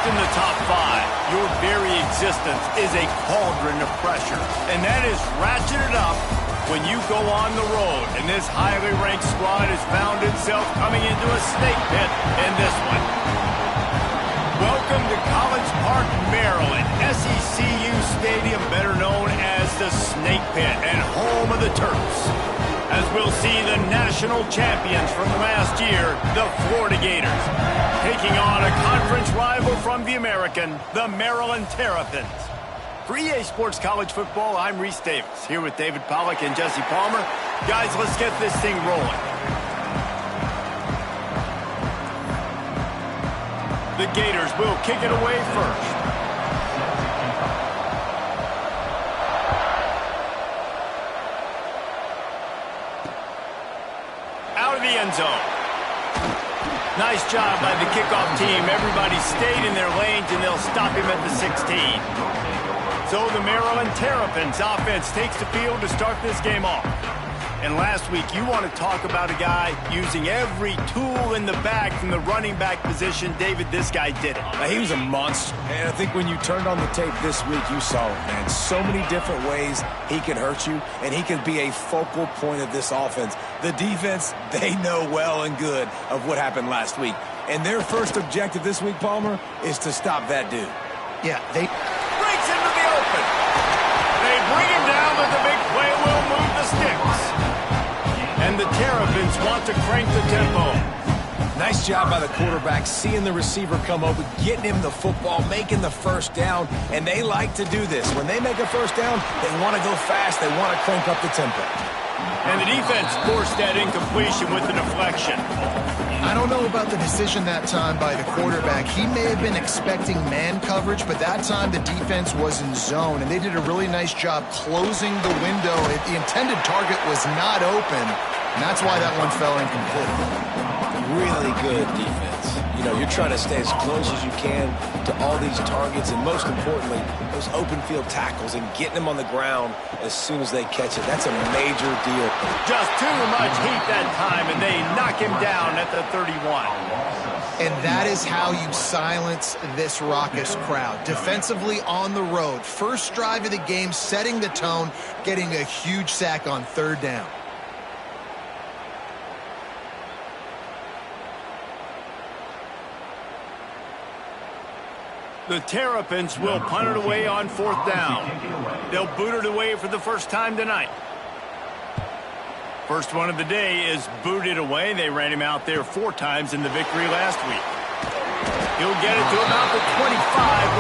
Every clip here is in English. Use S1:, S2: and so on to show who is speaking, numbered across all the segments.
S1: in the top 5, your very existence is a cauldron of pressure. And that is ratcheted up when you go on the road. And this highly ranked squad has found itself coming into a snake pit in this one. Welcome to College Park, Maryland, SECU Stadium, better known as the Snake Pit and home of the Terps. As we'll see the national champions from last year, the Florida Gators, taking on a conference rival from the American, the Maryland Terrapins. For EA Sports College Football, I'm Reese Davis, here with David Pollack and Jesse Palmer. Guys, let's get this thing rolling. The Gators will kick it away first. Out of the end zone. Nice job by the kickoff team. Everybody stayed in their lanes, and they'll stop him at the 16. So the Maryland Terrapins offense takes the field to start this game off. And last week, you want to talk about a guy using every tool in the bag from the running back position. David, this guy did it.
S2: He was a monster. And I think when you turned on the tape this week, you saw it, man. So many different ways he can hurt you, and he can be a focal point of this offense. The defense, they know well and good of what happened last week. And their first objective this week, Palmer, is to stop that dude.
S1: Yeah, they breaks into the open. They bring him down, but the big play will move the sticks. And the Terrapins want to crank the tempo.
S2: Nice job by the quarterback, seeing the receiver come over, getting him the football, making the first down, and they like to do this. When they make a first down, they want to go fast, they want to crank up the tempo.
S1: And the defense forced that incompletion with the deflection.
S3: I don't know about the decision that time by the quarterback. He may have been expecting man coverage, but that time the defense was in zone, and they did a really nice job closing the window. The intended target was not open, and that's why that one fell incomplete.
S2: Really good defense. You know, you're trying to stay as close as you can to all these targets, and most importantly, those open field tackles and getting them on the ground as soon as they catch it. That's a major deal.
S1: Just too much heat that time, and they knock him down at the 31.
S3: And that is how you silence this raucous crowd. Defensively on the road. First drive of the game, setting the tone, getting a huge sack on third down.
S1: The Terrapins will punt it away on fourth down. They'll boot it away for the first time tonight. First one of the day is booted away. They ran him out there 4 times in the victory last week. He'll get it to about the 25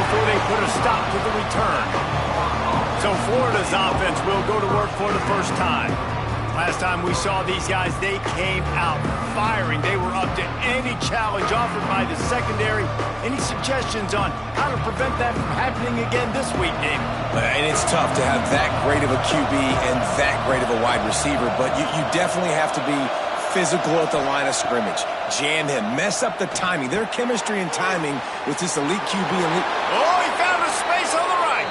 S1: before they put a stop to the return. So Florida's offense will go to work for the first time. Last time we saw these guys, they came out firing. They were up to any challenge offered by the secondary. Any suggestions on how to prevent that from happening again this week, David?
S2: And it's tough to have that great of a QB and that great of a wide receiver, but you definitely have to be physical at the line of scrimmage. Jam him. Mess up the timing. Their chemistry and timing with this elite QB.
S1: Oh, he found a space on the right.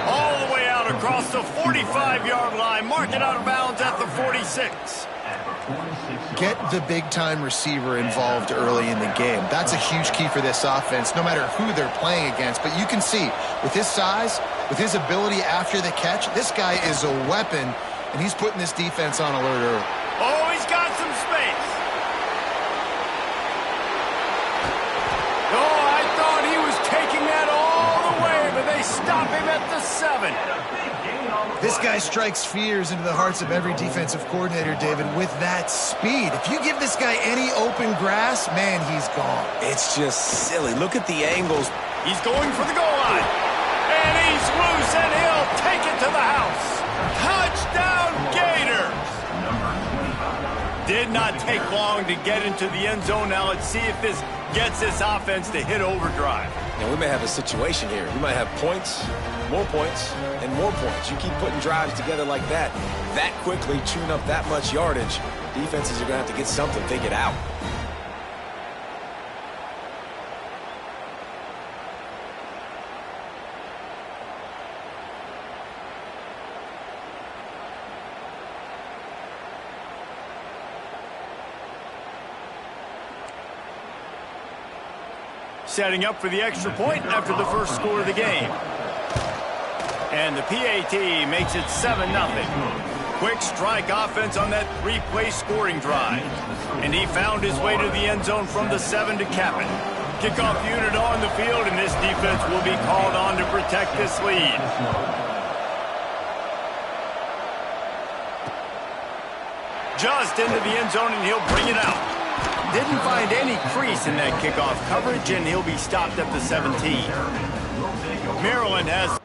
S1: All the way out across the 45-yard line. Mark it out of bounds at the 46.
S3: Get the big-time receiver involved early in the game. That's a huge key for this offense, no matter who they're playing against. But you can see, with his size, with his ability after the catch, this guy is a weapon, and he's putting this defense on alert early.
S1: Oh, he's got some space. Oh, I thought he was taking that all the way, but they stop him at the 7.
S3: This guy strikes fears into the hearts of every defensive coordinator, David, with that speed. If you give this guy any open grass, man, he's gone.
S2: It's just silly. Look at the angles.
S1: He's going for the goal line. And he's loose, and he'll take it to the house. Touchdown, Gators! Did not take long to get into the end zone. Now let's see if this gets this offense to hit overdrive.
S2: And we may have a situation here. We might have points, and more points. You keep putting drives together like that quickly, chewing up that much yardage, defenses are going to have to get something figured out.
S1: setting up for the extra point after the first score of the game. And the PAT makes it 7-0. Quick strike offense on that three-play scoring drive. And he found his way to the end zone from the 7 to cap it. Kickoff unit on the field, and this defense will be called on to protect this lead. Just into the end zone, and he'll bring it out. Didn't find any crease in that kickoff coverage, and he'll be stopped at the 17. Maryland has...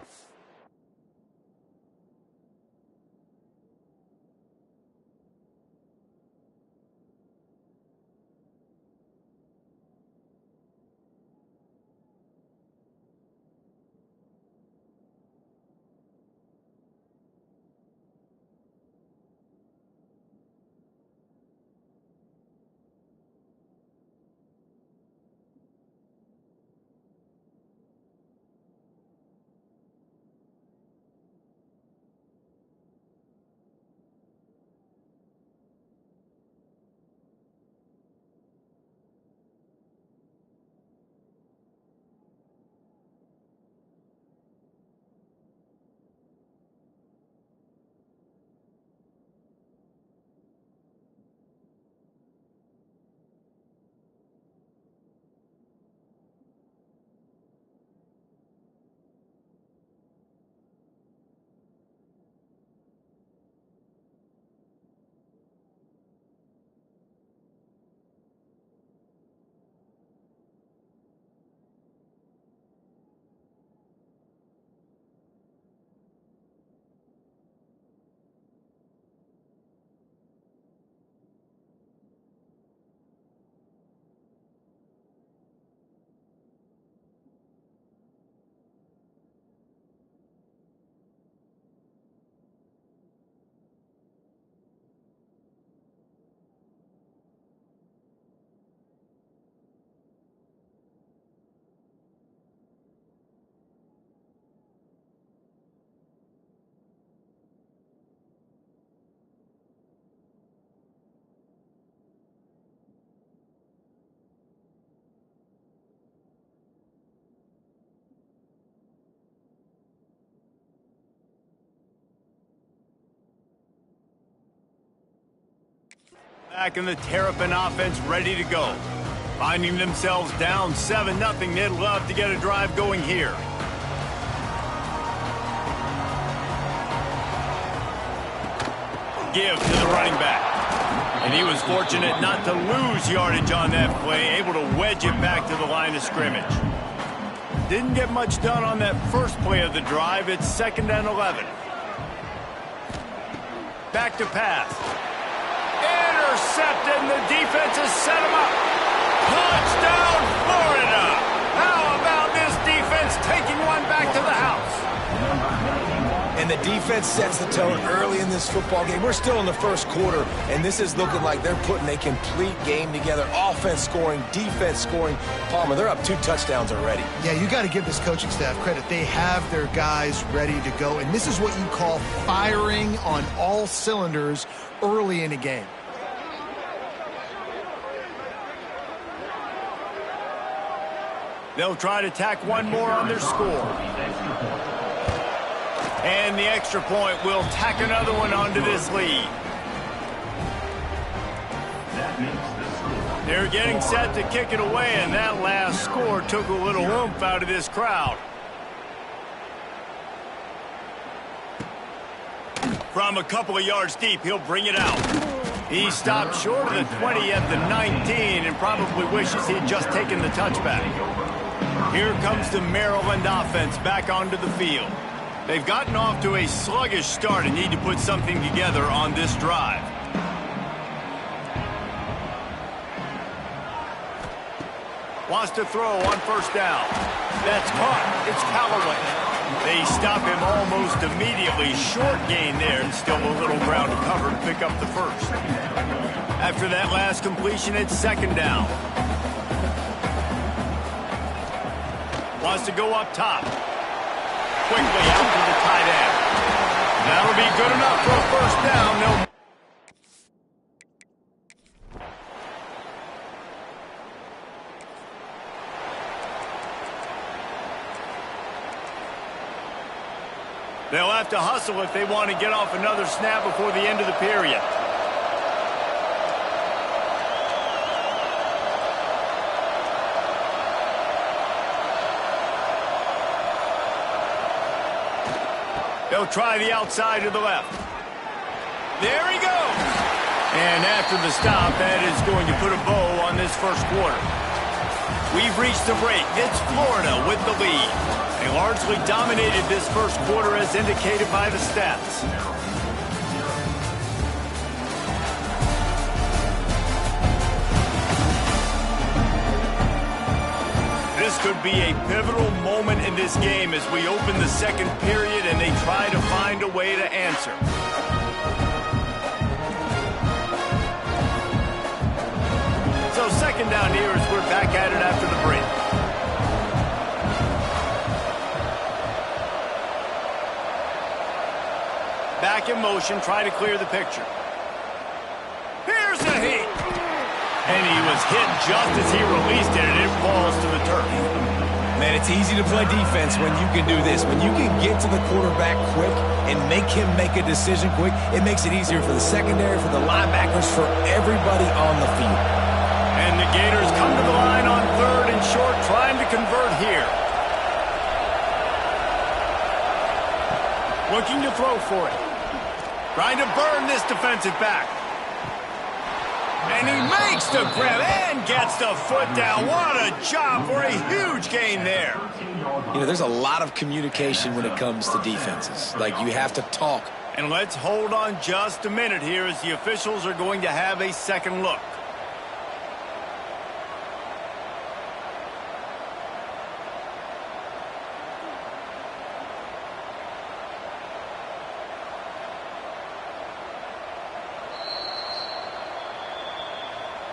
S1: Back in the Terrapin offense, ready to go. Finding themselves down 7-0, they'd love to get a drive going here. Give to the running back. And he was fortunate not to lose yardage on that play, able to wedge it back to the line of scrimmage. Didn't get much done on that first play of the drive. It's 2nd and 11. Back to pass. Intercepted, and the defense has set him up. Touchdown, Florida! How about this defense taking one back to the house?
S2: And the defense sets the tone early in this football game. We're still in the first quarter, and this is looking like they're putting a complete game together. Offense scoring, defense scoring. Palmer, they're up 2 touchdowns already.
S3: Yeah, you got to give this coaching staff credit. They have their guys ready to go, and this is what you call firing on all cylinders early in a game.
S1: They'll try to tack one more on their score. And the extra point will tack another one onto this lead. They're getting set to kick it away, and that last score took a little oomph out of this crowd. From a couple of yards deep, he'll bring it out. He stopped short of the 20 at the 19 and probably wishes he'd just taken the touchback. Here comes the Maryland offense back onto the field. They've gotten off to a sluggish start and need to put something together on this drive. Wants to throw on first down. That's caught. It's Callaway. They stop him almost immediately. Short gain there, and still a little ground to cover to pick up the first. After that last completion, it's 2nd down. Wants to go up top. Quickly out to the tight end. That'll be good enough for a first down. No. They'll have to hustle if they want to get off another snap before the end of the period. They'll try the outside to the left. There he goes. And after the stop, that is going to put a bow on this first quarter. We've reached the break. It's Florida with the lead. They largely dominated this first quarter as indicated by the stats. This could be a pivotal moment in this game as we open the second period and they try to find a way to answer. So second down here as we're back at it after the break. Back in motion, try to clear the picture. Here's a hit. And he was hit just as he released it, and it falls to the turf.
S2: Man, it's easy to play defense when you can do this. When you can get to the quarterback quick and make him make a decision quick, it makes it easier for the secondary, for the linebackers, for everybody on the field.
S1: And the Gators come to the line on third and short, trying to convert here. Looking to throw for it. Trying to burn this defensive back. And he makes the grab and gets the foot down. What a job for a huge gain there.
S2: You know, there's a lot of communication when it comes to defenses. Like, you have to talk.
S1: And let's hold on just a minute here as the officials are going to have a second look.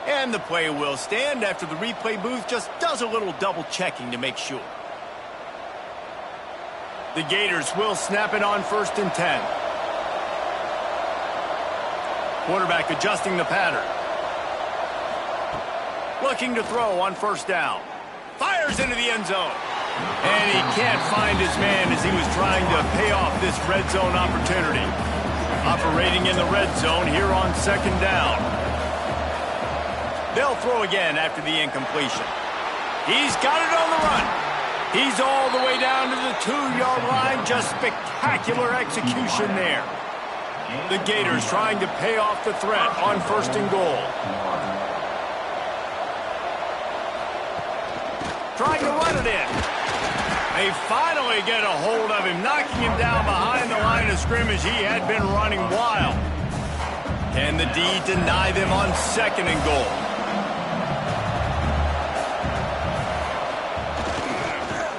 S1: And the play will stand after the replay booth just does a little double checking to make sure. The Gators will snap it on 1st and 10. Quarterback adjusting the pattern. Looking to throw on 1st down. Fires into the end zone. And he can't find his man as he was trying to pay off this red zone opportunity. Operating in the red zone here on 2nd down. They'll throw again after the incompletion. He's got it on the run. He's all the way down to the 2-yard line. Just spectacular execution there. The Gators trying to pay off the threat on 1st and goal. Trying to run it in. They finally get a hold of him, knocking him down behind the line of scrimmage. He had been running wild. Can the D deny them on 2nd and goal?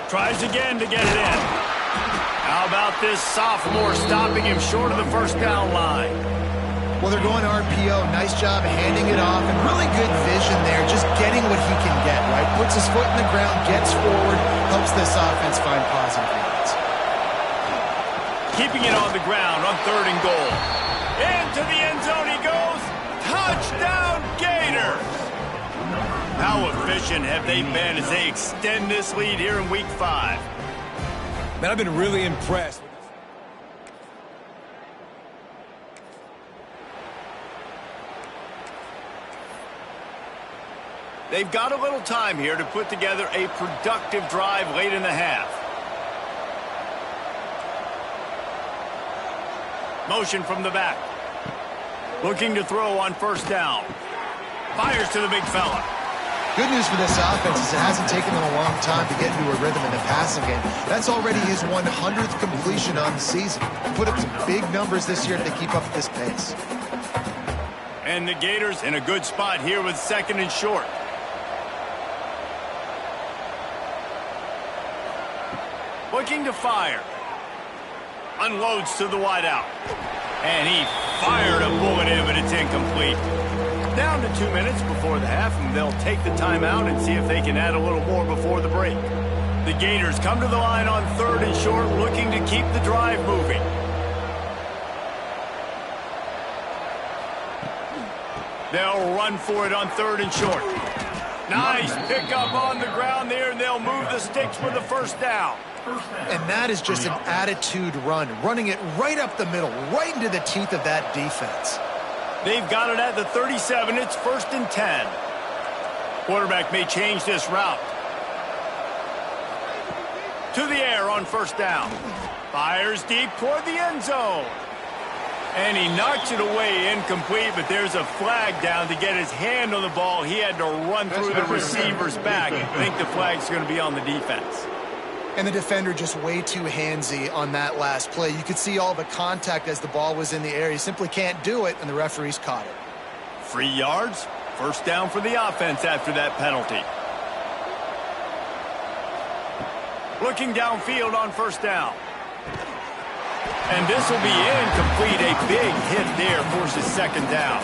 S1: Tries again to get it in. How about this sophomore stopping him short of the 1st down line?
S3: Well, they're going RPO. Nice job handing it off, and really good vision there, just getting what he can get, right? Puts his foot in the ground, gets forward, helps this offense find positive yards.
S1: Keeping it on the ground on 3rd and goal. Into the end zone he goes. Touchdown, Gators! How efficient have they been as they extend this lead here in Week 5?
S2: Man, I've been really impressed.
S1: They've got a little time here to put together a productive drive late in the half. Motion from the back. Looking to throw on 1st down. Fires to the big fella.
S3: Good news for this offense is it hasn't taken them a long time to get into a rhythm in the passing game. That's already his 100th completion on the season. Put up some big numbers this year if they keep up at this pace.
S1: And the Gators in a good spot here with 2nd and short. Looking to fire. Unloads to the wideout. And he fired a bullet in, but it's incomplete. Down to 2 minutes before the half, and they'll take the timeout and see if they can add a little more before the break. The Gators come to the line on 3rd and short, looking to keep the drive moving. They'll run for it on 3rd and short. Nice pickup on the ground there, and they'll move the sticks for the 1st down.
S3: And that is just an attitude run, running it right up the middle, right into the teeth of that defense.
S1: They've got it at the 37. It's 1st and 10. Quarterback may change this route. To the air on 1st down. Fires deep toward the end zone. And he knocks it away, incomplete, but there's a flag down to get his hand on the ball. He had to run through the receiver's back. I think the flag's going to be on the defense.
S3: And the defender just way too handsy on that last play. You could see all the contact as the ball was in the air. He simply can't do it, and the referees caught it.
S1: 3 yards, 1st down for the offense after that penalty. Looking downfield on 1st down. And this will be incomplete. A big hit there forces 2nd down.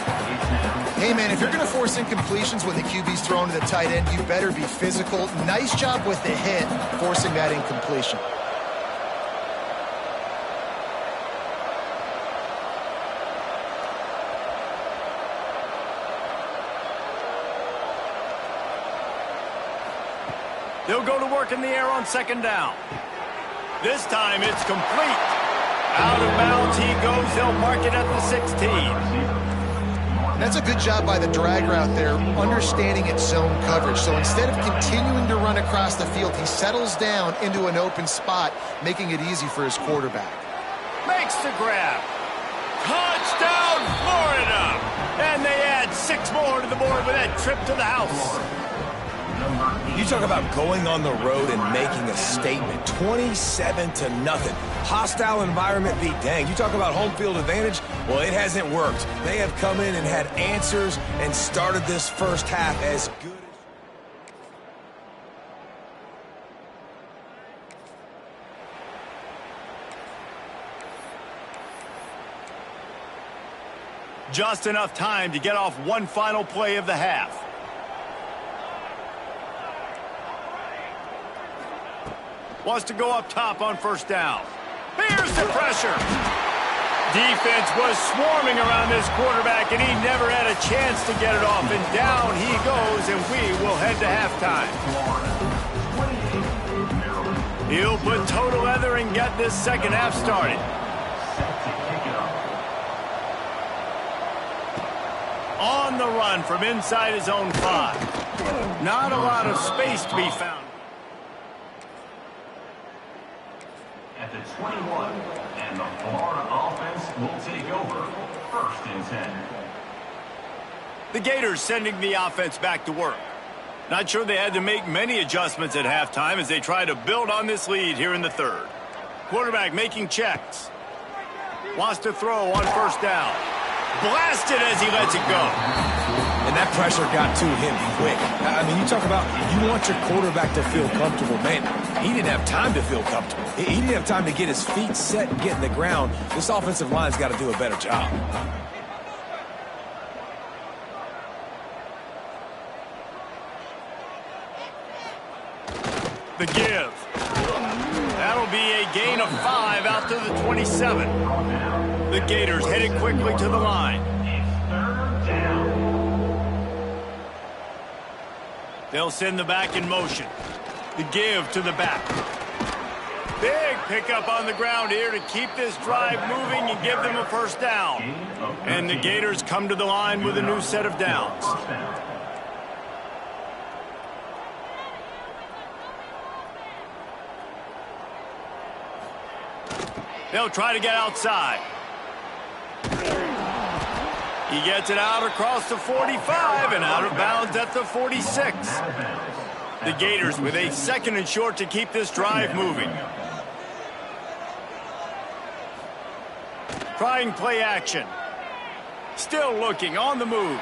S3: Hey, man, if you're going to force incompletions when the QB's thrown to the tight end, you better be physical. Nice job with the hit, forcing that incompletion.
S1: They'll go to work in the air on 2nd down. This time it's complete. Out of bounds he goes. They'll mark it at the 16.
S3: That's a good job by the drag route there, understanding its zone coverage. So instead of continuing to run across the field, he settles down into an open spot, making it easy for his quarterback.
S1: Makes the grab. Touchdown, Florida! And they add 6 more to the board with that trip to the house.
S2: You talk about going on the road and making a statement. 27-0. Hostile environment be danged. You talk about home field advantage. Well, it hasn't worked. They have come in and had answers and started this first half as good as...
S1: Just enough time to get off one final play of the half. Wants to go up top on 1st down. Here's the pressure. Defense was swarming around this quarterback, and he never had a chance to get it off. And down he goes, and we will head to halftime. He'll put total leather and get this 2nd half started. On the run from inside his own 5. Not a lot of space to be found.
S4: At the 21, and the Florida offense will take over 1st and 10.
S1: The Gators sending the offense back to work. Not sure they had to make many adjustments at halftime as they try to build on this lead here in the 3rd. Quarterback making checks. Wants to throw on 1st down. Blasted as he lets it go.
S2: And that pressure got to him quick. I mean, you talk about you want your quarterback to feel comfortable. Man, he didn't have time to feel comfortable. He didn't have time to get his feet set and get in the ground. This offensive line's got to do a better job.
S1: The give. That'll be a gain of 5 out to the 27. The Gators headed quickly to the line. They'll send the back in motion. The give to the back. Big pickup on the ground here to keep this drive moving and give them a 1st down. And the Gators come to the line with a new set of downs. They'll try to get outside. He gets it out across the 45 and out of bounds at the 46. The Gators with a 2nd and short to keep this drive moving. Trying play action. Still looking on the move.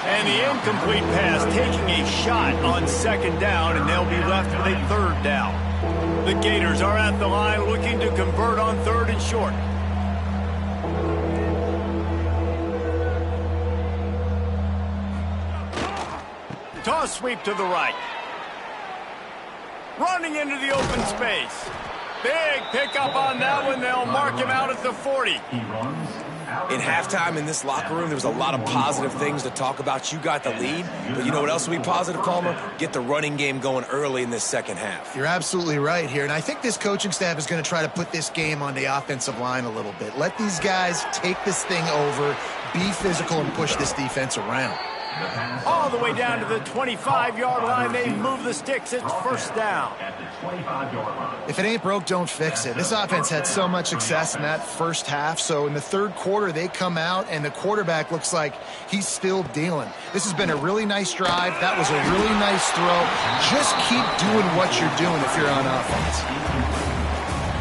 S1: And the incomplete pass taking a shot on 2nd down, and they'll be left with a 3rd down. The Gators are at the line looking to convert on 3rd and short. Toss sweep to the right. Running into the open space. Big pickup on that one. They'll mark him out at the 40.
S4: He runs out.
S2: In halftime in this locker room, there was a lot of positive things to talk about. You got the lead, but you know what else will be positive, Palmer? Get the running game going early in this second half.
S3: You're absolutely right here, and I think this coaching staff is going to try to put this game on the offensive line a little bit. Let these guys take this thing over, be physical, and push this defense around.
S1: All the way down to the 25-yard line. They move the sticks. It's first down.
S4: At the 25-yard line.
S3: If it ain't broke, don't fix it. This offense had so much success in that first half, so in the third quarter, they come out, and the quarterback looks like he's still dealing. This has been a really nice drive. That was a really nice throw. Just keep doing what you're doing if you're on offense.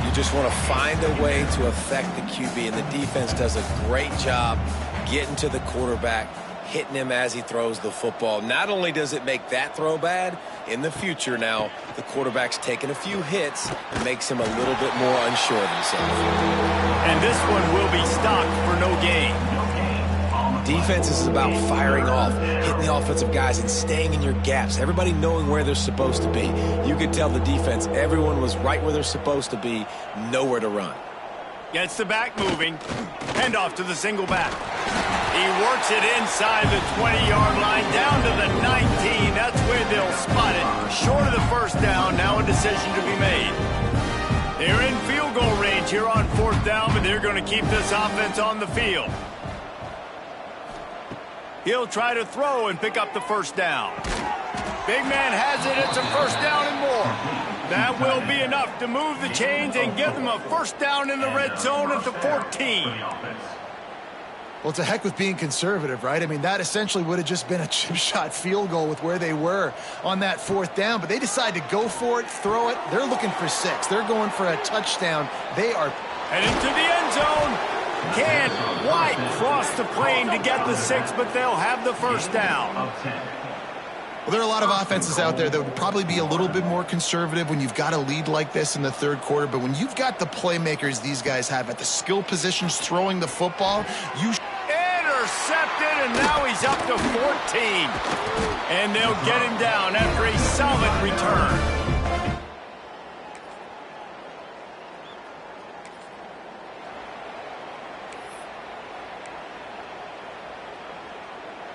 S2: You just want to find a way to affect the QB, and the defense does a great job getting to the quarterback, hitting him as he throws the football. Not only does it make that throw bad, in the future now, the quarterback's taking a few hits and makes him a little bit more unsure of himself.
S1: And this one will be stopped for no gain.
S2: Defense is about firing off, hitting the offensive guys, and staying in your gaps. Everybody knowing where they're supposed to be. You could tell the defense, everyone was right where they're supposed to be, nowhere to run.
S1: Gets the back moving. Hand off to the single back. He works it inside the 20-yard line, down to the 19. That's where they'll spot it. Short of the first down, now a decision to be made. They're in field goal range here on fourth down, but they're going to keep this offense on the field. He'll try to throw and pick up the first down. Big man has it. It's a first down and more. That will be enough to move the chains and give them a first down in the red zone at the 14.
S3: Well, it's a heck with being conservative, right? I mean, that essentially would have just been a chip shot field goal with where they were on that fourth down, but they decide to go for it, throw it. They're looking for 6. They're going for a touchdown. They are
S1: heading to the end zone. Can't quite cross the plane to get the 6, but they'll have the first down.
S3: Well, there are a lot of offenses out there that would probably be a little bit more conservative when you've got a lead like this in the third quarter, but when you've got the playmakers these guys have at the skill positions throwing the football, you
S1: intercepted, and now he's up to 14. And they'll get him down after a solid return.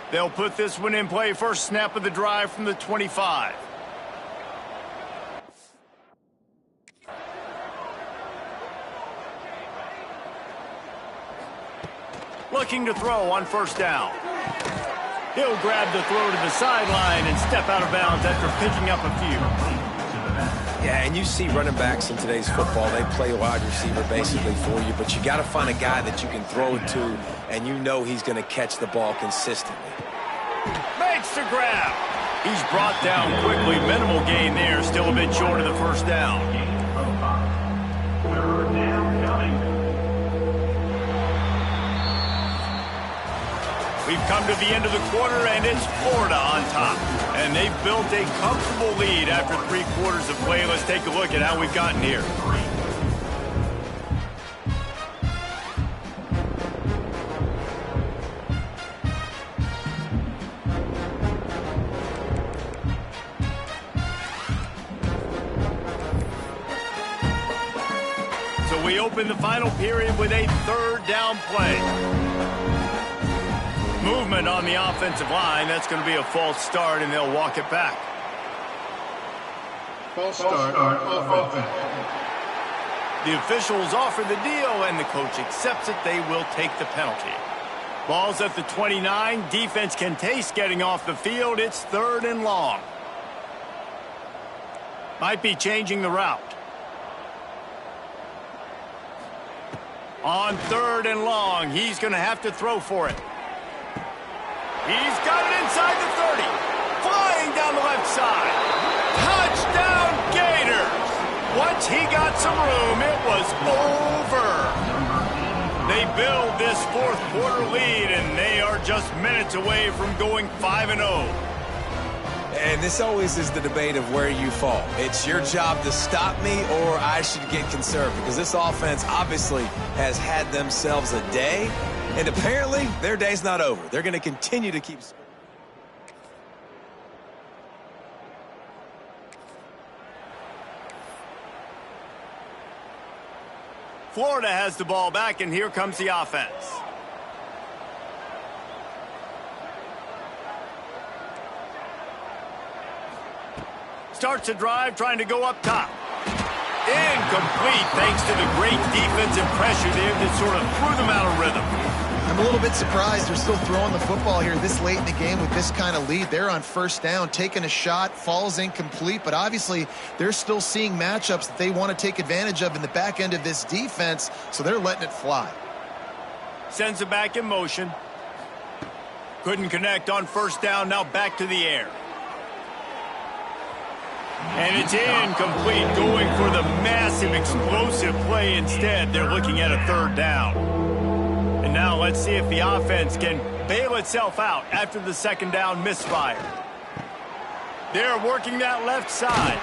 S1: They'll put this one in play. First snap of the drive from the 25. Looking to throw on first down. He'll grab the throw to the sideline and step out of bounds after picking up a few.
S2: Yeah, and you see running backs in today's football, they play wide receiver basically for you, but you got to find a guy that you can throw it to, and you know he's going to catch the ball consistently.
S1: Makes the grab. He's brought down quickly. Minimal gain there, still a bit short of the first down.
S4: Third down coming.
S1: We've come to the end of the quarter, and it's Florida on top. And they've built a comfortable lead after 3 quarters of play. Let's take a look at how we've gotten here. So we open the final period with a third down play. Movement on the offensive line. That's going to be a false start, and they'll walk it back.
S3: false start on offense.
S1: The officials offer the deal, and the coach accepts it. They will take the penalty. Ball's at the 29. Defense can taste getting off the field. It's 3rd and long. Might be changing the route. On 3rd and long, he's going to have to throw for it. He's got it inside the 30. Flying down the left side. Touchdown Gators. Once he got some room, it was over. They build this 4th quarter lead, and they are just minutes away from going 5-0.
S2: And this always is the debate of where you fall. It's your job to stop me, or I should get conservative, because this offense obviously has had themselves a day, and apparently their day's not over. They're going to continue to keep.
S1: Florida has the ball back, and here comes the offense. Starts a drive, trying to go up top. Incomplete, thanks to the great defensive pressure there that sort of threw them out of rhythm.
S3: I'm a little bit surprised they're still throwing the football here this late in the game with this kind of lead. They're on first down, taking a shot, falls incomplete, but obviously they're still seeing matchups that they want to take advantage of in the back end of this defense, so they're letting it fly.
S1: Sends it back in motion. Couldn't connect on first down, now back to the air. And it's incomplete, going for the massive explosive play instead. They're looking at a third down. And now let's see if the offense can bail itself out after the second down misfire. They're working that left side.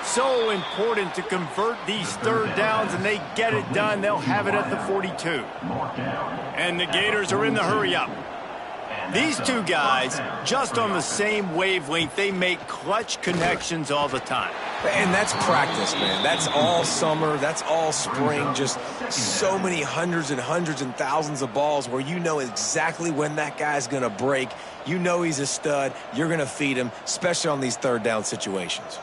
S1: So important to convert these third downs, and they get it done. They'll have it at the 42. And the Gators are in the hurry-up. These two guys, just on the same wavelength, they make clutch connections all the time.
S2: And that's practice, man. That's all summer. That's all spring. Just so many hundreds and thousands of balls where you know exactly when that guy's going to break. You know he's a stud. You're going to feed him, especially on these third down situations.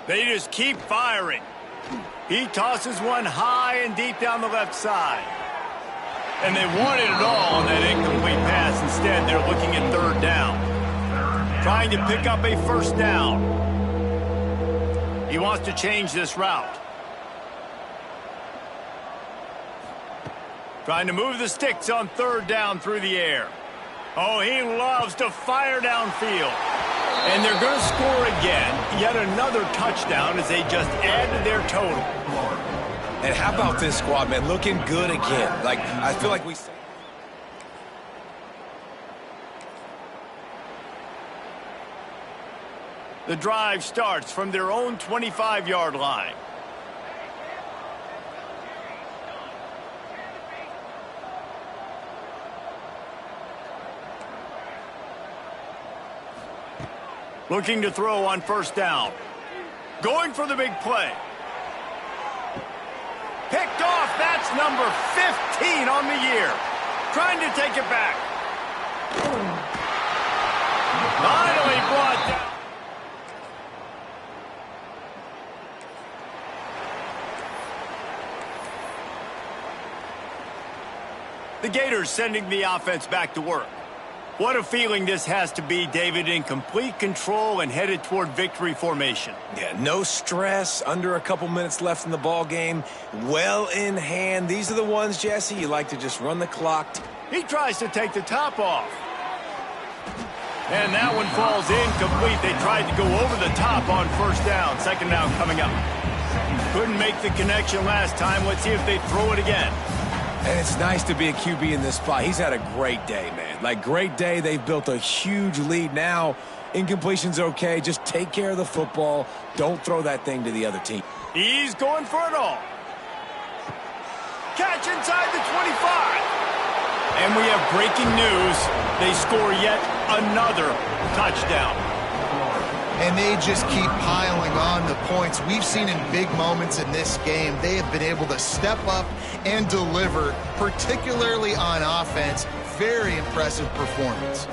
S1: They just keep firing. He tosses one high and deep down the left side. And they wanted it all on that incomplete pass. Instead, they're looking at third down. Trying to pick up a first down. He wants to change this route. Trying to move the sticks on third down through the air. Oh, he loves to fire downfield. And they're going to score again. Yet another touchdown as they just add to their total.
S2: And how about this squad, man? Looking good again. Like, I feel like we...
S1: The drive starts from their own 25-yard line. Looking to throw on first down. Going for the big play. Picked off. That's number 15 on the year. Trying to take it back. Finally brought down. The Gators sending the offense back to work. What a feeling this has to be, David, in complete control and headed toward victory formation.
S2: Yeah, no stress, under a couple minutes left in the ball game, well in hand. These are the ones, Jesse, you like to just run the clock.
S1: He tries to take the top off. And that one falls incomplete. They tried to go over the top on first down. Second down coming up. Couldn't make the connection last time. Let's see if they throw it again.
S2: And it's nice to be a QB in this spot. He's had a great day, man. Like, great day. They've built a huge lead. Now, incompletion's okay. Just take care of the football. Don't throw that thing to the other team.
S1: He's going for it all. Catch inside the 25. And we have breaking news. They score yet another touchdown.
S3: And they just keep piling on the points. We've seen in big moments in this game, they have been able to step up and deliver, particularly on offense. Very impressive performance.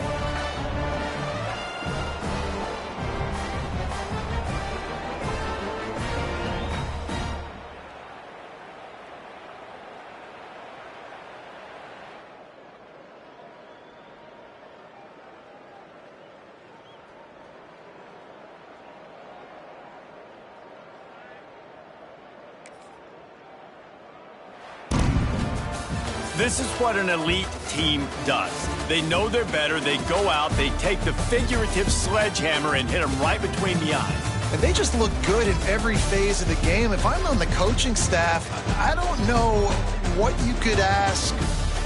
S1: This is what an elite team does. They know they're better. They go out. They take the figurative sledgehammer and hit them right between the eyes.
S3: And they just look good in every phase of the game. If I'm on the coaching staff, I don't know what you could ask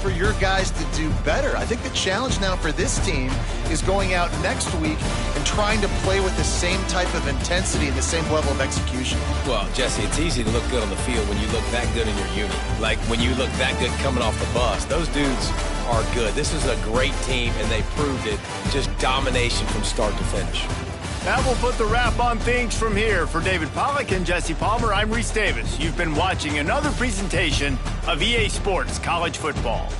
S3: for your guys to do better. I think the challenge now for this team is going out next week and trying to play with the same type of intensity and the same level of execution.
S2: Well, Jesse, it's easy to look good on the field when you look that good in your unit. Like when you look that good coming off the bus. Those dudes are good. This is a great team, and they proved it. Just domination from start to finish.
S1: That will put the wrap on things from here. For David Pollack and Jesse Palmer, I'm Reese Davis. You've been watching another presentation of EA Sports College Football.